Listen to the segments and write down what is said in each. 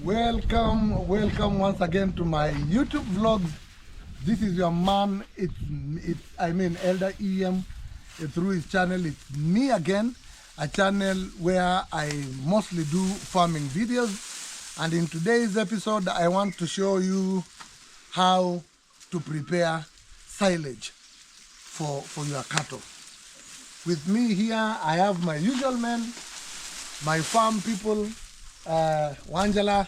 Welcome once again to my YouTube vlogs. This is your man, Elder EM, through his channel. It's me again, a channel where I mostly do farming videos. And in today's episode, I want to show you how to prepare silage for your cattle. With me here, I have my usual men, my farm people, Wanjala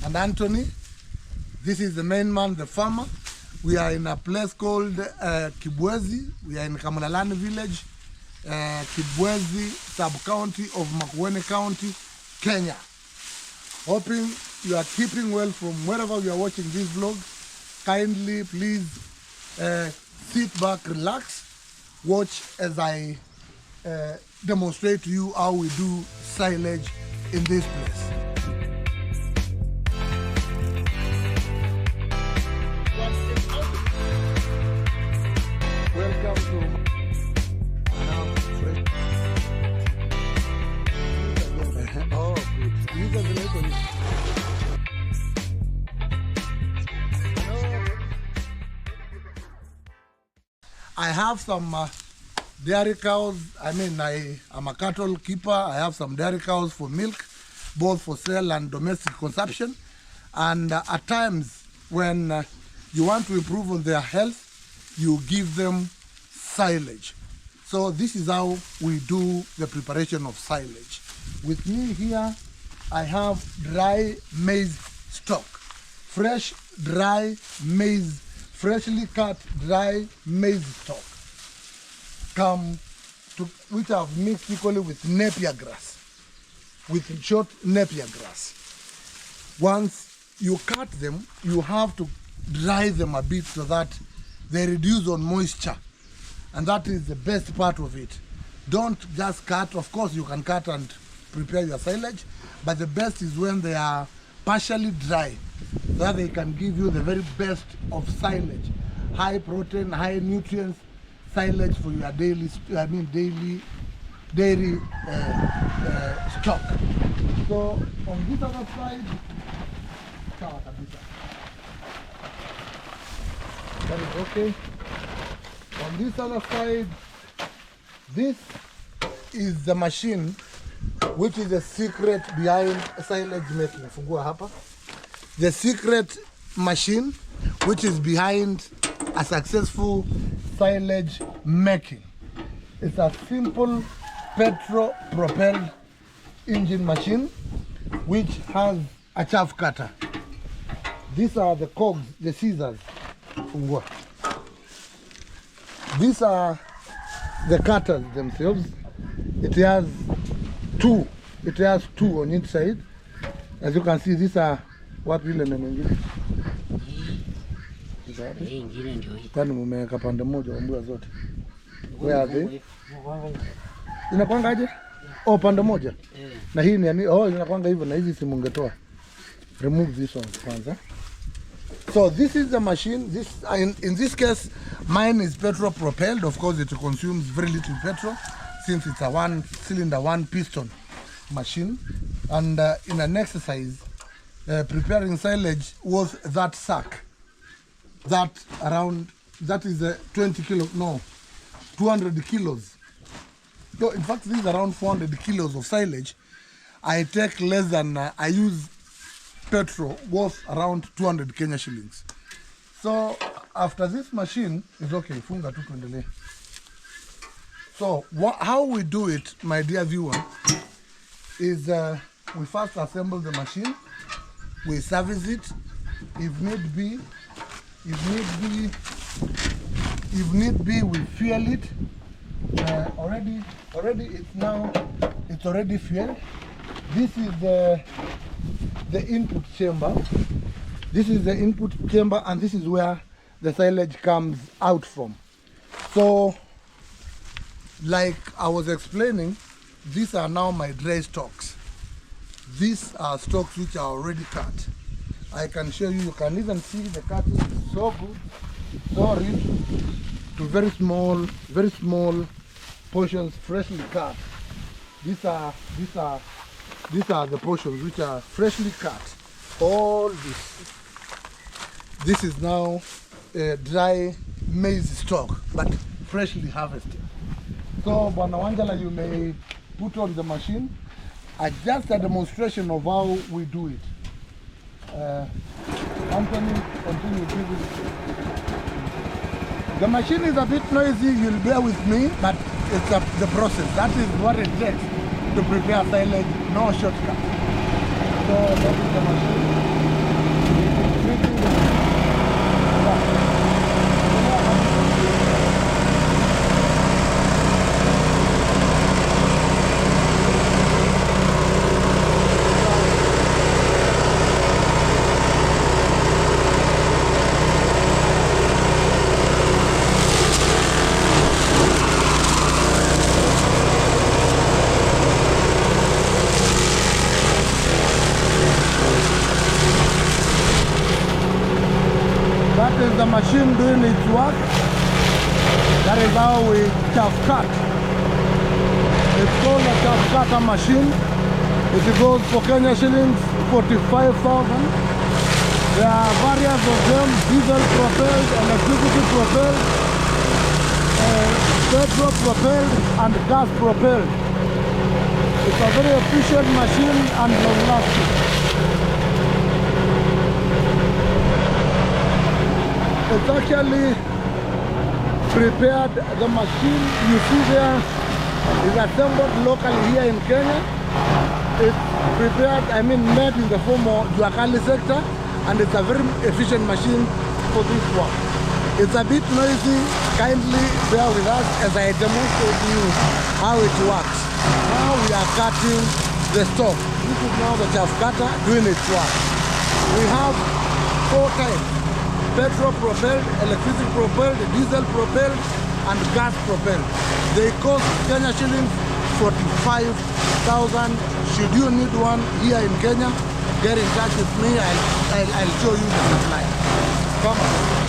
and Anthony. This is the main man, the farmer. We are in a place called Kibwezi. We are in Kamulalani village, Kibwezi sub-county of Makueni County, Kenya. Hoping you are keeping well from wherever you are watching this vlog. Kindly, please sit back, relax, watch as I demonstrate to you how we do silage in this place. Welcome to oh, good. I have some dairy cows. I'm a cattle keeper. I have some dairy cows for milk, both for sale and domestic consumption. And at times when you want to improve on their health, you give them silage. So this is how we do the preparation of silage. With me here, I have dry maize stock, fresh dry maize, freshly cut dry maize stock, which I've mixed equally with napier grass, with short napier grass. Once you cut them, you have to dry them a bit so that they reduce on moisture, and that is the best part of it. Don't just cut. Of course you can cut and prepare your silage, but the best is when they are partially dry, so that they can give you the very best of silage, high protein, high nutrients silage for your dairy stock. So on this other side, that is okay. On this other side, this is the machine which is the secret behind silage making. The secret machine which is behind a successful silage making. It's a simple petrol-propelled engine machine which has a chaff cutter. These are the cogs, the scissors. These are the cutters themselves. It has two on each side. As you can see, these are what really kwani mumeweka pande moja mbua zote. Where are they? Inakwanga aje? Oh, pande moja. Na hii ni inakwanga hivyo, na hizi si mungetoa. Remove this one kwanza. So this is the machine. In this case, mine is petrol propelled. Of course, it consumes very little petrol since it's a one cylinder, one piston machine. And in an exercise, preparing silage was that sack. That is 200 kilos. No, in fact, this is around 400 kilos of silage. I take less than, I use petrol worth around 200 Kenya shillings. So after this machine is okay, funga tu tuendelee. So how we do it, my dear viewer, is we first assemble the machine, we service it, if need be, we fuel it. Already it's already fueled. This is the input chamber. This is the input chamber, and this is where the silage comes out from. So, like I was explaining, these are now my dry stocks. These are stocks which are already cut. I can show you. You can even see the cutting is so good, so rich, to very small portions freshly cut. These are the portions which are freshly cut. all this. This is now dry maize stock, but freshly harvested. So, Bwana Wanjala, you may put on the machine. Just a demonstration of how we do it. Anthony, continue giving. The machine is a bit noisy, you'll bear with me, but it's the process. That is what it takes to prepare silage, no shortcut. So that is the machine. That is the machine doing its work. That is how we chaff cut. It's called a chaff cutter machine. It goes for Kenya shillings 45,000. There are various of them: diesel propelled, electricity propelled, petrol propelled, and gas propelled. It's a very efficient machine and long lasting. It's actually prepared. The machine you see there is assembled locally here in Kenya. It's prepared, made in the form of Juakali sector, and it's a very efficient machine for this work. It's a bit noisy. Kindly bear with us as I demonstrate to you how it works. Now we are cutting the stock. This is now the chaff cutter doing its work. We have 4 types: petrol propelled, electricity propelled, diesel propelled, and gas propelled. They cost Kenya shillings 45,000. Should you need one here in Kenya, get in touch with me. I'll show you the supply. Come on.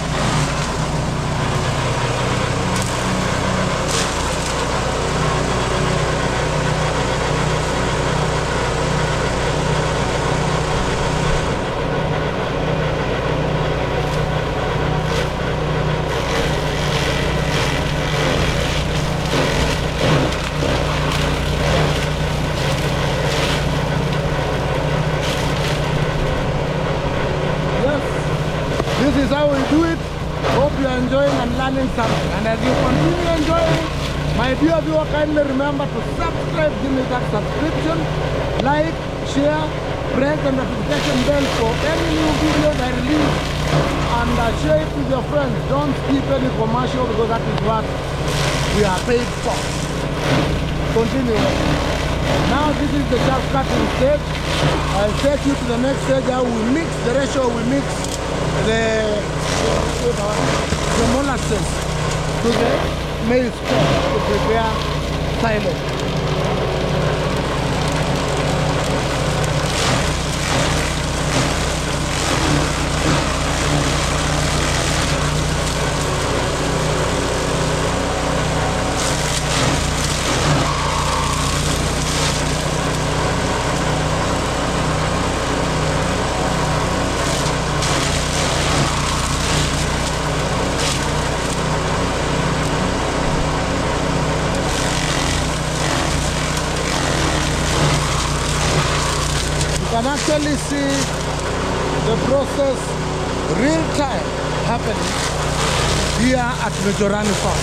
This is how we do it. Hope you are enjoying and learning something. And as you continue enjoying, my dear viewer, kindly remember to subscribe. Give me that subscription, like, share, press the notification bell for any new videos I release, and share it with your friends. Don't skip any commercial, because that is what we are paid for. Continue. Now this is the chaff cutting stage. I'll take you to the next stage, how we mix the ratio. We mix the molasses to the maize stock to prepare silage. You can actually see the process real time happening here at Majorani Farm.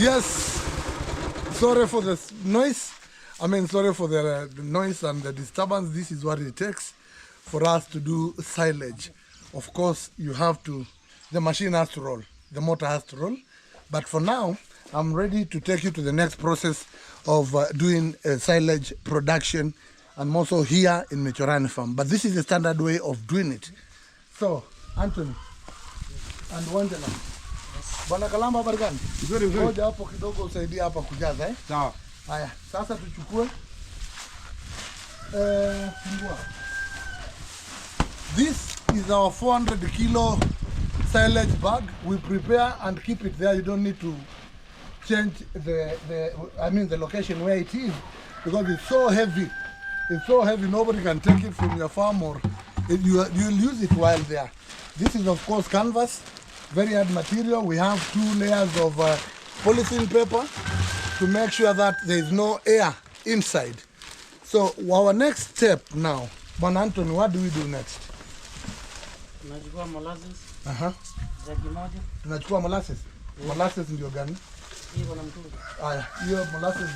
Yes, sorry for the noise. Sorry for the noise and the disturbance. This is what it takes for us to do silage. Of course, the machine has to roll, the motor has to roll. But for now, I'm ready to take you to the next process of doing silage production, and also here in Michorani farm. But this is the standard way of doing it. So, Anthony and Wangela. Bwana Kalamba, habari gani? Vizuri. Ngoja hapo kidogo usaidia hapa kujaza Sawa. Haya, sasa tuchukue fungua. This is our 400 kilo silage bag. We prepare and keep it there. You don't need to change the location where it is, because it's so heavy. It's so heavy, nobody can take it from your farm, or you'll use it while there. This is, of course, canvas, very hard material. We have 2 layers of polythene paper to make sure that there is no air inside. So our next step now, Bwana Anthony, what do we do next? Tunachukua molasses. Jagi moja. Tunachukua molasses. Molasses ndio gani? Hiyo na mtungi. Haya, hiyo molasses,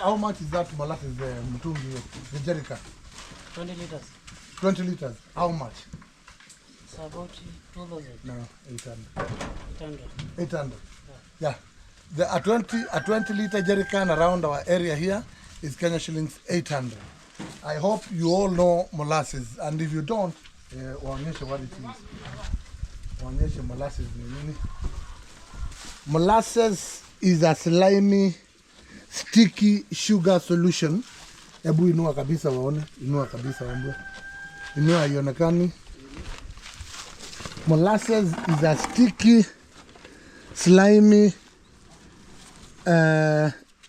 how much is that molasses mtungi hiyo? The jerrycan? 20 liters. 20 liters. How much? It's about 2,000. No, 800. 800. 800. Yeah. A 20 liter jerrycan around our area here is Kenya shillings 800. I hope you all know molasses, and if you don't, waonyeshe what it is. Waonyeshe molasses ni nini. Molasses is a slimy, sticky sugar solution. Hebu inua kabisa waone, inua kabisa waambie. Inua ionekani. Molasses is a sticky, slimy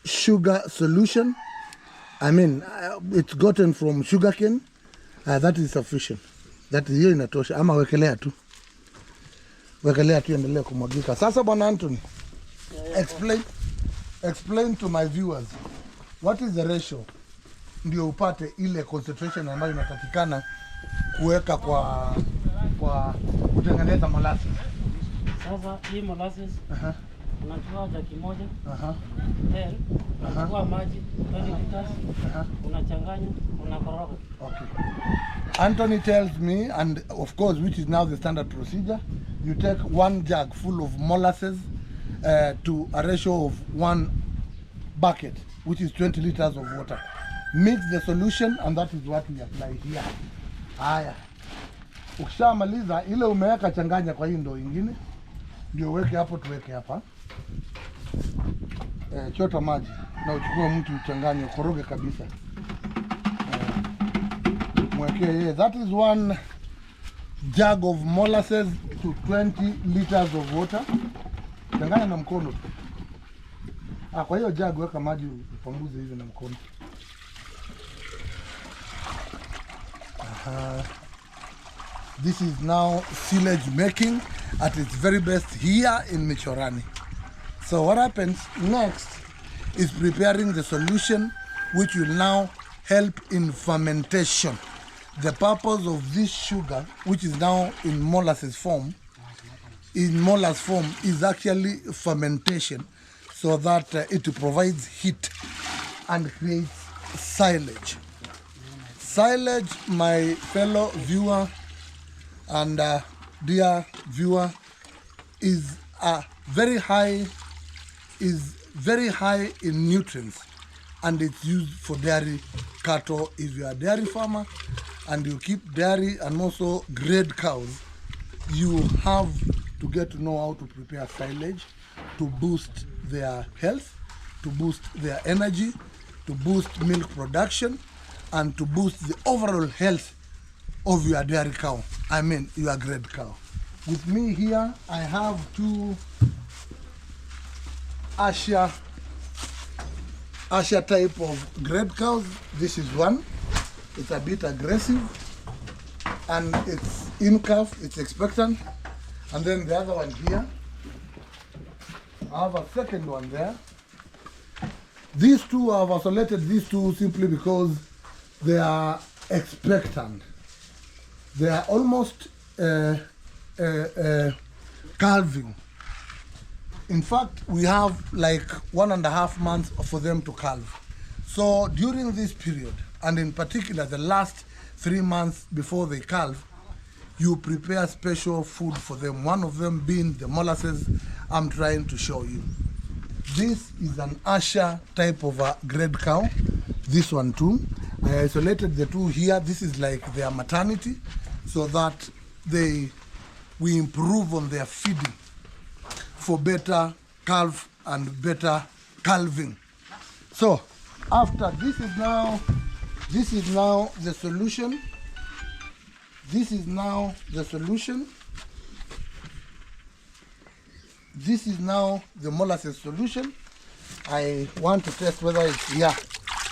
sugar solution. It's gotten from sugarcane. That is sufficient. That is hiyo inatosha. Ama wekelea tu. Wekelea tu endelee kumwagika. Sasa Bwana Anthony, explain to my viewers what is the ratio ndio upate ile concentration ambayo inatakikana kuweka kwa kutengeneza molasses. Sasa hii molasses unachukua jagi moja. Then unachukua maji 20 liters. Unachanganya, unakoroga. Okay. Anthony tells me, and of course, which is now the standard procedure, you take 1 jug full of molasses to a ratio of 1 bucket, which is 20 liters of water. Mix the solution, and that is what we apply here. Haya. Ukishamaliza ile umeweka, changanya kwa hii ndoo nyingine. Ndio weke hapo, tuweke hapa. Chota maji na uchukue mtu uchanganye, koroge kabisa. Mweke, that is 1 jug of molasses to 20 liters of water. Changanya na mkono. Kwa hiyo jug weka maji, upanguze hivi na mkono. This is now silage making at its very best here in Michorani. So what happens next is preparing the solution, which will now help in fermentation. The purpose of this sugar, which is now in molasses form, is actually fermentation, so that it provides heat and creates silage. Silage, my fellow viewer and dear viewer, is very high in nutrients, and it's used for dairy cattle. If you are a dairy farmer and you keep dairy and also grade cows, you have to get to know how to prepare silage to boost their health, to boost their energy, to boost milk production, and to boost the overall health of your dairy cow, your grade cow. With me here, I have 2 Asia type of grade cows. This is one. It's a bit aggressive, and it's in calf, it's expectant. And then the other one here, I have a second one there. These 2, I've isolated these 2 simply because they are expectant. They are almost calving. In fact, we have like 1.5 months for them to calve. So during this period, and in particular the last 3 months before they calve, you prepare special food for them. One of them being the molasses I'm trying to show you. This is an Asher type of a grade cow. This one too. I isolated the two here. This is like their maternity, so that we improve on their feeding for better calf and better calving. So after this is now the solution. This is now the solution. This is now the molasses solution. I want to test whether it's here.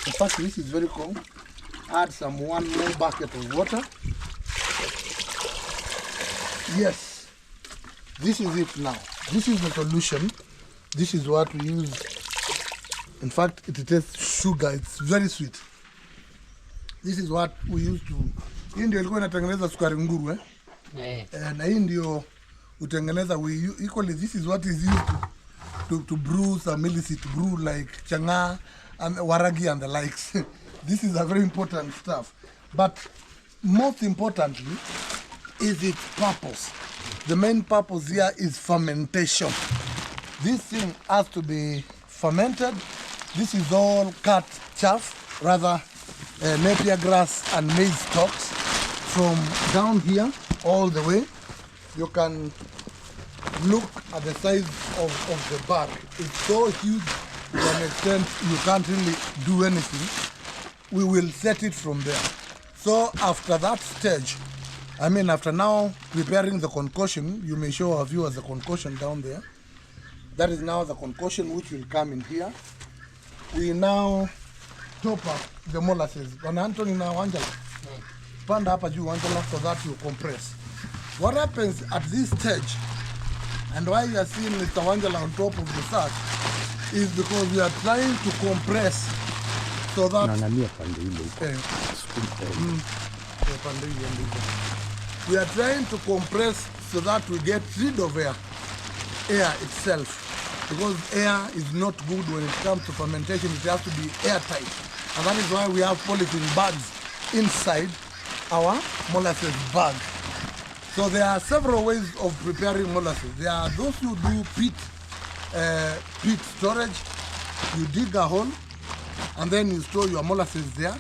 In fact, this is very cool. Add one more bucket of water. Yes, this is it now. This is the solution. This is what we use. In fact, it tastes sugar. It's very sweet. This is what we use to. Hii ndio ilikuwa inatengeneza sukari nguru na hii ndio utengeneza equally. This is what is used to brew some illicit brew like changa and waragi and the likes. This is a very important stuff, but most importantly is its purpose. The main purpose here is fermentation. This thing has to be fermented. This is all cut chaff, rather napier grass and maize stalks from down here all the way. You can look at the size of the bag. It's so huge to an extent you can't really do anything. We will set it from there. So after that stage, after now preparing the concoction, you may show our viewers the concoction down there. That is now the concoction which will come in here. We now top up the molasses. Bwana Anthony now Angela. Panda hapa juu Angela, so that you compress. What happens at this stage, and why you are seeing Mr. Angela on top of the sack, is because we are trying to compress so that we are trying to compress so that we get rid of air itself. Because air is not good when it comes to fermentation. It has to be airtight. And that is why we have polythene bags inside our molasses bag. So there are several ways of preparing molasses. There are those who do pit storage. You dig a hole and then you store your molasses there.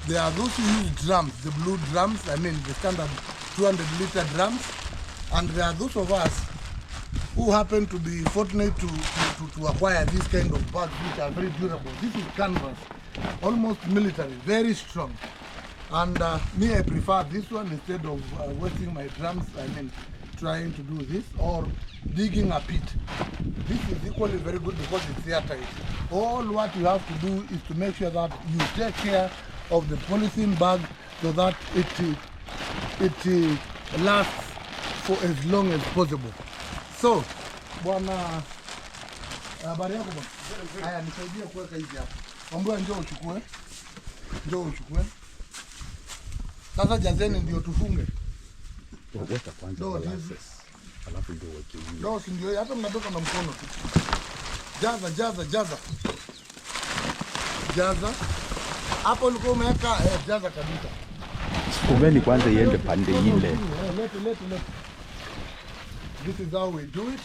There are those who use drums, the blue drums, the standard 200-liter drums. And there are those of us who happen to be fortunate to acquire this kind of bags which are very durable. This is canvas, almost military, very strong. And me, I prefer this one instead of wasting my drums, trying to do this, or digging a pit. This is equally very good because it's airtight. All what you have to do is to make sure that you take care of the polythene bag so that it lasts for as long as possible. So, bwana, habari yako bwana? Haya, nisaidie kuweka hizi hapa. Ambia njoo uchukue. Njoo uchukue. Sasa jazeni ndio tufunge. Weka kwanza molasses. Alafu ndio weke hivi. Ndio si ndio hata mnatoka na mkono tu. Jaza. Hapo ulikuwa umeweka jaza kabisa. Kumeni kwanza iende pande ile. Let. This is how we do it.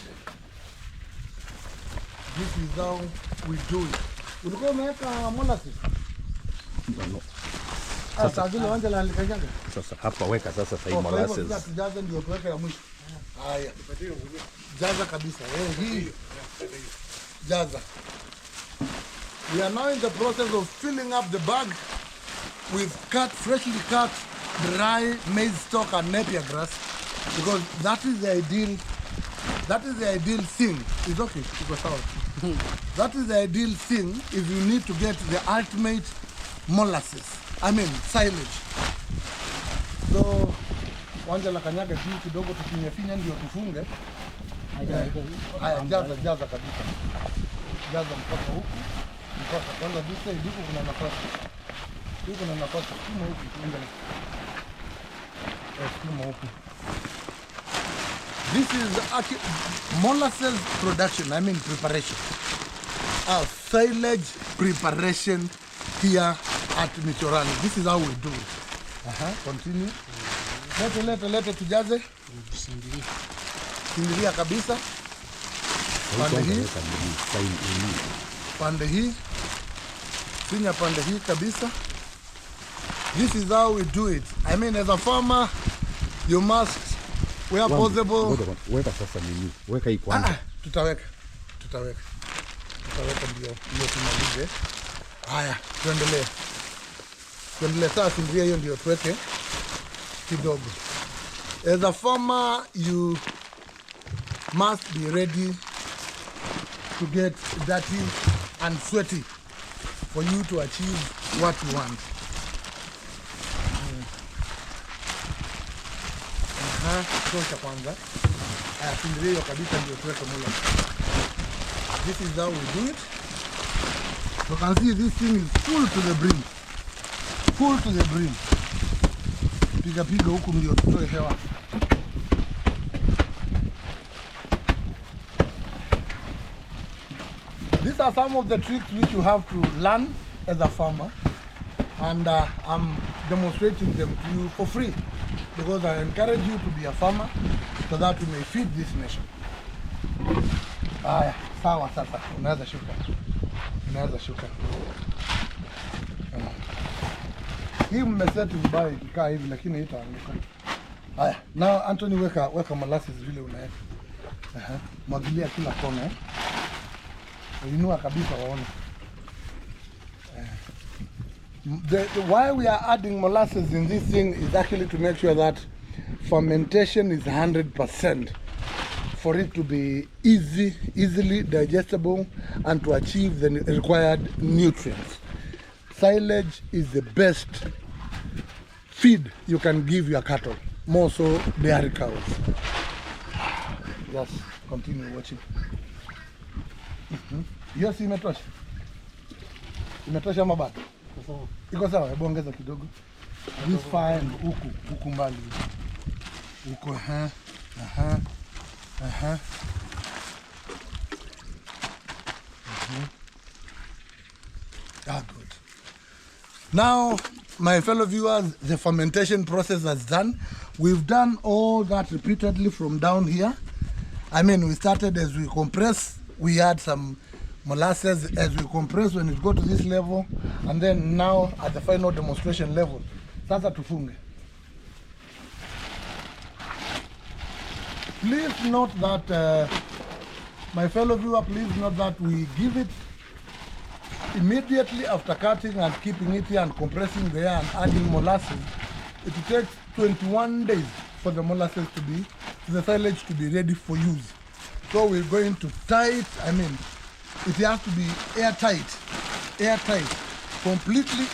Ulikuwa umeweka molasses? No. Sasa hapa weka sasa hii molasses. Jaza ndio tuweke ya mwisho. Haya. Jaza kabisa. Hii. Jaza. We are now in the process of filling up the bag with freshly cut dry maize stalk and napier grass, because that is the ideal thing. It's okay, it was out. That is the ideal thing if you need to get the ultimate molasses, silage. So wanja la kanyaga juu kidogo tufinyafinya ndio tufunge. Haya, jaza kabisa. Jaza mpaka huku. Mpaka kwanza visa hiduko kuna nafasi. Kuna nafasi kama huku tuendelee. Kama huku. This is molasses production, I mean preparation. Silage preparation here at Michorani. This is how we do it. Continue. Lete tujaze. Sindiria kabisa. Pande hii. Sinya pande hii kabisa. This is how we do it. I mean, as a farmer, you must, where possible. Weka sasa nini? Weka hii kwanza. Tutaweka ndio tumalize. Haya, tuendelee. Sasa sindiria hiyo ndio tuweke kidogo. As a farmer, you must be ready to get dirty and sweaty for you to achieve what you want. Tosha kwanza. Haya, sindiria hiyo kabisa ndio tuweke mula. This is how we do it. You can see this thing is full to the brim. Full to the brim. Piga huku ndio tutoe hewa. These are some of the tricks which you have to learn as a farmer, and I'm demonstrating them to you for free because I encourage you to be a farmer so that we may feed this nation. Haya, sawa sasa. Unaweza shuka. Hii mmeseti vibaya ikikaa hivi lakini itaanguka. Haya, now Anthony weka molasses vile unaweka. Mwagilia kila kona. Inua kabisa waone. Why we are adding molasses in this thing is actually to make sure that fermentation is 100% for it to be easily digestible and to achieve the required nutrients. Silage is the best feed you can give your cattle, more so dairy cows. Yes, continue watching. Yes, imetosha. Imetosha mabati. Iko sawa, hebu ongeza kidogo. This fine huku mbali. Huko good. Now, my fellow viewers, the fermentation process is done. We've done all that repeatedly from down here. I mean, we started as we compress. We had some molasses as we compress when it got to this level, and then now at the final demonstration level. Sasa tufunge. Please note that, my fellow viewer, please note that we give it immediately after cutting and keeping it here and compressing the air and adding molasses. It takes 21 days for the molasses to be, the silage to be ready for use. So we're going to it has to be airtight, completely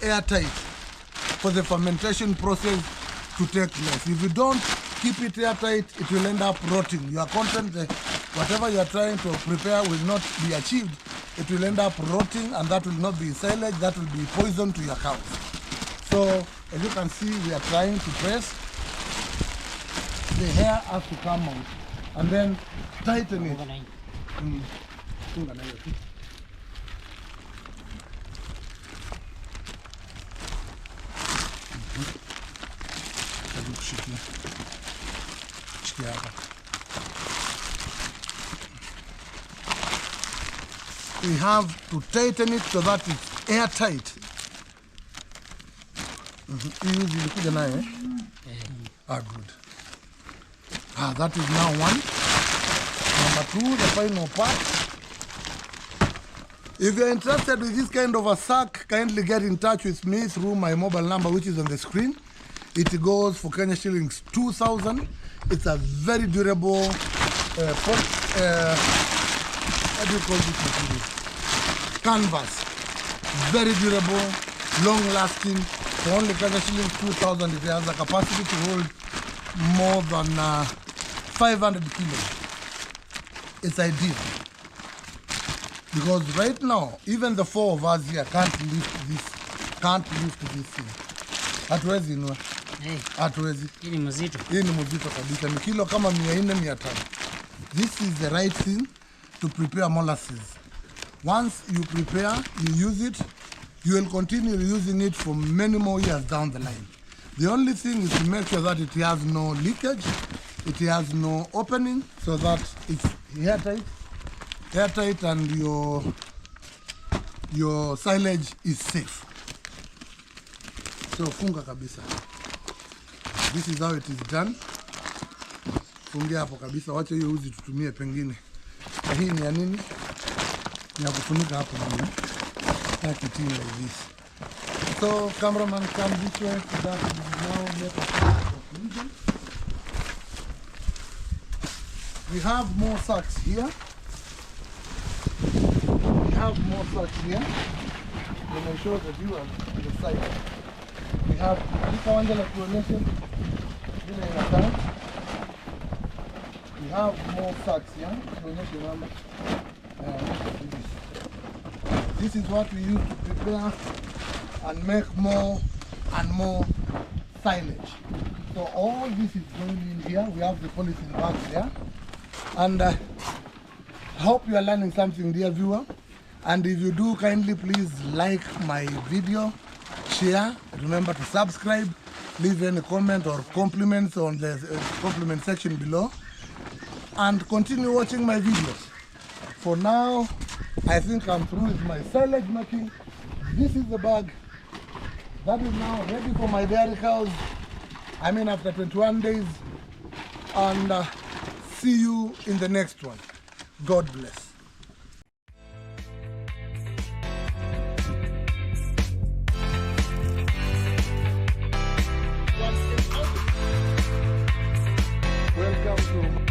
airtight for the fermentation process to take place. If you don't keep it airtight, it will end up rotting. Your content, whatever you are trying to prepare will not be achieved. It will end up rotting, and that will not be silage, that will be poison to your cows. So, as you can see, we are trying to press. The hair has to come out, and then tighten it. We have to tighten it so that it's airtight. Good. That is now one. Number two, the final part. If you're interested with this kind of a sack, kindly get in touch with me through my mobile number, which is on the screen. It goes for Kenya shillings 2,000. It's a very durable what do you call this material? Canvas. Very durable, long lasting. For only Kenya shillings 2,000, it has a capacity to hold more than 500 kilos. It's ideal. Because right now, even the four of us here can't lift this thing. Hatuwezi inua. Hatuwezi. Hii ni mzito. Hii ni mzito kabisa. Ni kilo kama 400 500. This is the right thing to prepare molasses. Once you prepare, you use it, you will continue using it for many more years down the line. The only thing is to make sure that it has no leakage, it has no opening, so that it's airtight and your silage is safe. So funga kabisa. This is how it is done. Fungia hapo kabisa, wacha hiyo uzi tutumie pengine. Na hii ni ya nini? Ni ya kufunika hapo ndani. Na kitinga like this. So cameraman, come this way. That is now make a conclusion. We have more sacks here. Let me show the viewers the side. We have kawanja la kuonyesha vile inakaa. We have more sacks here. Kuonyesha namba. This is what we use to prepare and make more and more silage. So all this is going in here. We have the polythene bags there. And I hope you are learning something, dear viewer. And if you do, kindly please like my video, share, remember to subscribe, leave any comment or compliments on the compliment section below, and continue watching my videos. For now, I think I'm through with my silage making. This is the bag that is now ready for my dairy cows. I mean, after 21 days. And see you in the next one. God bless. Welcome to